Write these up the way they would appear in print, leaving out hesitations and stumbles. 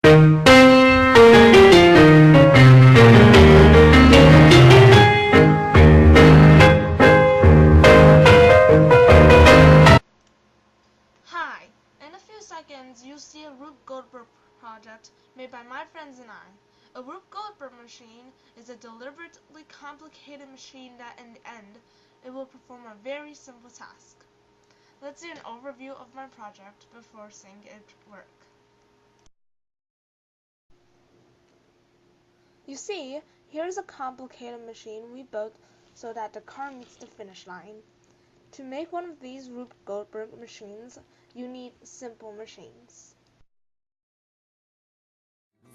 Hi, in a few seconds you'll see a Rube Goldberg project made by my friends and I. A Rube Goldberg machine is a deliberately complicated machine that in the end, it will perform a very simple task. Let's see an overview of my project before seeing it work. You see, here's a complicated machine we built so that the car meets the finish line. To make one of these Rube Goldberg machines, you need simple machines.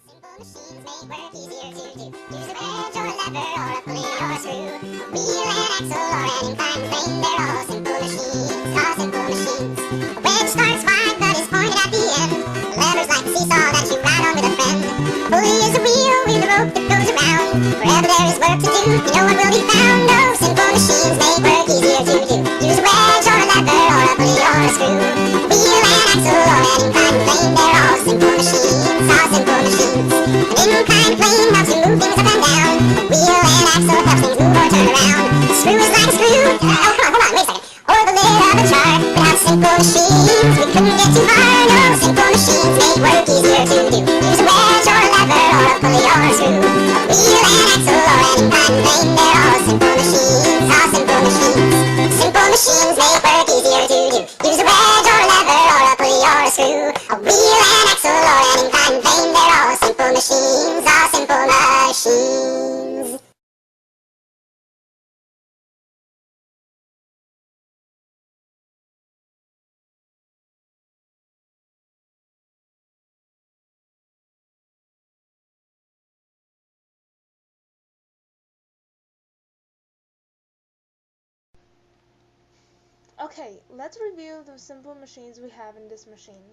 Simple machines make work easier to do. Use a wrench or a lever or a pulley or a screw. A wheel and axle or an inclined plane, they're all simple machines, all simple machines. A wrench starts wide but is pointed at the end. A lever's like a seesaw that you ride on with a friend. A pulley is a wheel with a rope that goes around. Wherever there is work to do, you know what will be found. Oh, simple machines make work easier to do. Use a wrench or a lever or a pulley or a screw. A wheel and axle or an inclined plane, they're all simple machines, all simple machines. An inclined plane helps you move things up and down. A wheel and axle helps things move or turn around. A screw is like a screw. Hold on, wait a second. Or the lid of a jar. Without simple machines, we couldn't get too far. No, simple machines make work easier to do. Use a wrench or a lever or a pulley or a screw. A wheel and axle or an inclined plane, they're all simple machines, all simple machines. Simple machines make work easier to do. Use a wrench or a lever or a pulley or a screw. A wheel and axle or an inclined plane, they're all simple machines, all simple machines. Okay, let's review the simple machines we have in this machine.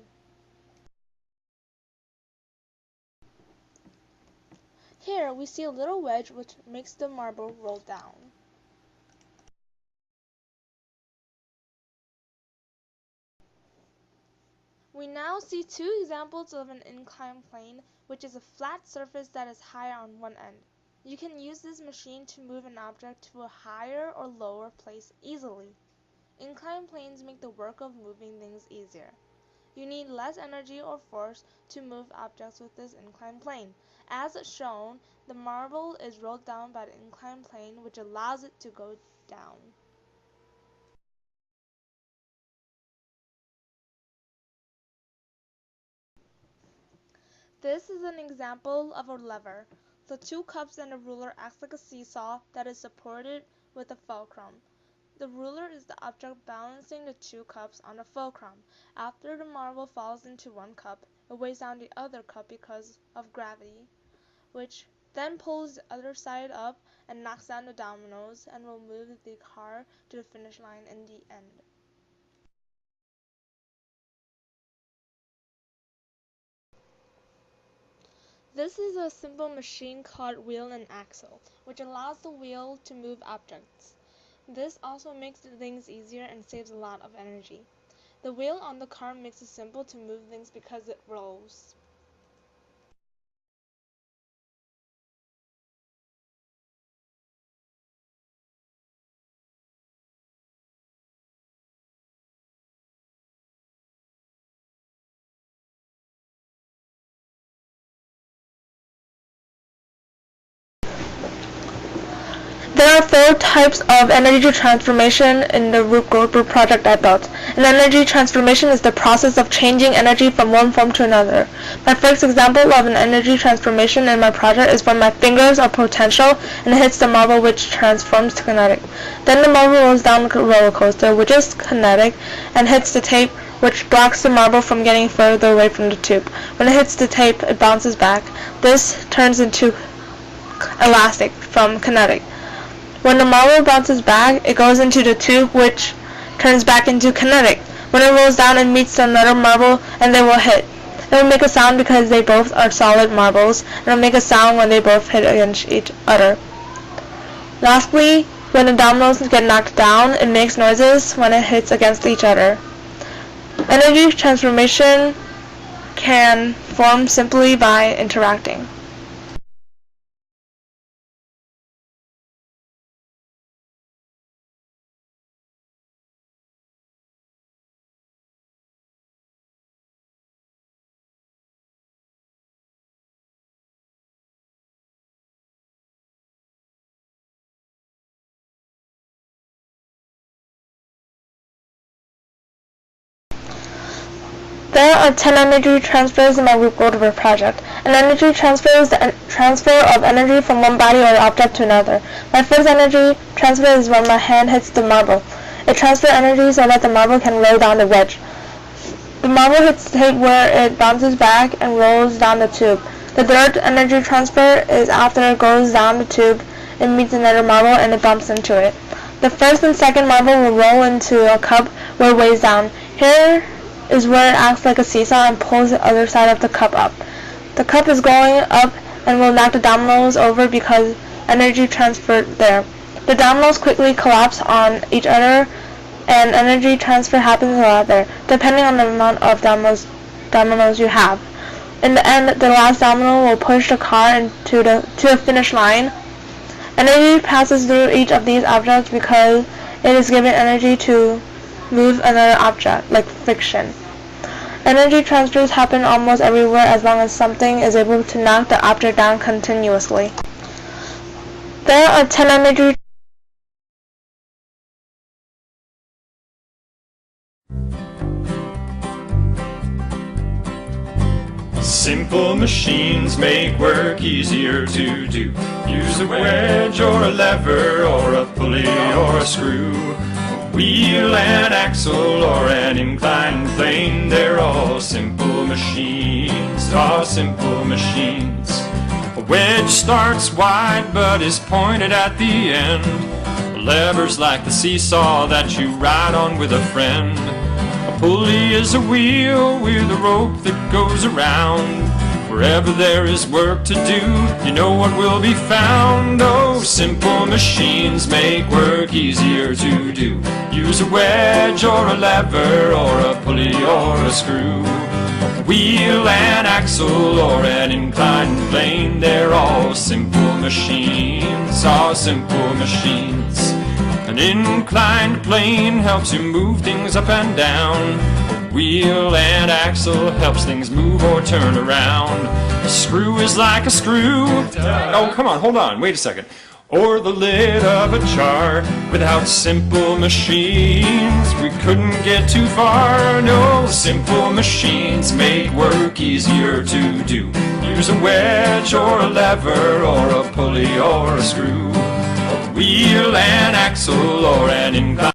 Here we see a little wedge which makes the marble roll down. We now see two examples of an inclined plane, which is a flat surface that is higher on one end. You can use this machine to move an object to a higher or lower place easily. Inclined planes make the work of moving things easier. You need less energy or force to move objects with this inclined plane. As shown, the marble is rolled down by the inclined plane, which allows it to go down. This is an example of a lever. The two cups and a ruler act like a seesaw that is supported with a fulcrum. The ruler is the object balancing the two cups on a fulcrum. After the marble falls into one cup, it weighs down the other cup because of gravity, which then pulls the other side up and knocks down the dominoes and will move the car to the finish line in the end. This is a simple machine called wheel and axle, which allows the wheel to move objects. This also makes things easier and saves a lot of energy. The wheel on the car makes it simple to move things because it rolls. There are four types of energy transformation in the Rube Goldberg project I built. An energy transformation is the process of changing energy from one form to another. My first example of an energy transformation in my project is when my fingers are potential and it hits the marble, which transforms to kinetic. Then the marble rolls down like a roller coaster, which is kinetic, and hits the tape, which blocks the marble from getting further away from the tube. When it hits the tape, it bounces back. This turns into elastic from kinetic. When the marble bounces back, it goes into the tube, which turns back into kinetic. When it rolls down, it meets another marble, and they will hit. It will make a sound because they both are solid marbles, and it will make a sound when they both hit against each other. Lastly, when the dominoes get knocked down, it makes noises when it hits against each other. Energy transformation can form simply by interacting. There are 10 energy transfers in my Rube Goldberg project. An energy transfer is the transfer of energy from one body or object to another. My first energy transfer is when my hand hits the marble. It transfers energy so that the marble can roll down the wedge. The marble hits the tape where it bounces back and rolls down the tube. The third energy transfer is after it goes down the tube, it meets another marble and it bumps into it. The first and second marble will roll into a cup where it weighs down. Here is where it acts like a seesaw and pulls the other side of the cup up. The cup is going up and will knock the dominoes over because energy transferred there. The dominoes quickly collapse on each other and energy transfer happens a lot there, depending on the amount of dominoes you have. In the end, the last domino will push the car to a finish line. Energy passes through each of these objects because it is given energy to move another object, like friction. Energy transfers happen almost everywhere as long as something is able to knock the object down continuously. There are 10 energy Simple machines make work easier to do. Use a wedge or a lever or a pulley or a screw, a wheel and axle or an inclined plane. They're all simple machines, all simple machines. A wedge starts wide but is pointed at the end. A lever's like the seesaw that you ride on with a friend. A pulley is a wheel with a rope that goes around. Wherever there is work to do, you know what will be found. Oh, simple machines make work easier to do. Use a wedge or a lever or a pulley or a screw, a wheel and axle or an inclined plane. They're all simple machines, all simple machines. An inclined plane helps you move things up and down. A wheel and axle helps things move or turn around. A screw is like a screw. Oh, come on, hold on, wait a second. Or the lid of a jar. Without simple machines, we couldn't get too far. No, simple machines make work easier to do. Use a wedge or a lever or a pulley or a screw, wheel and axle or an inclined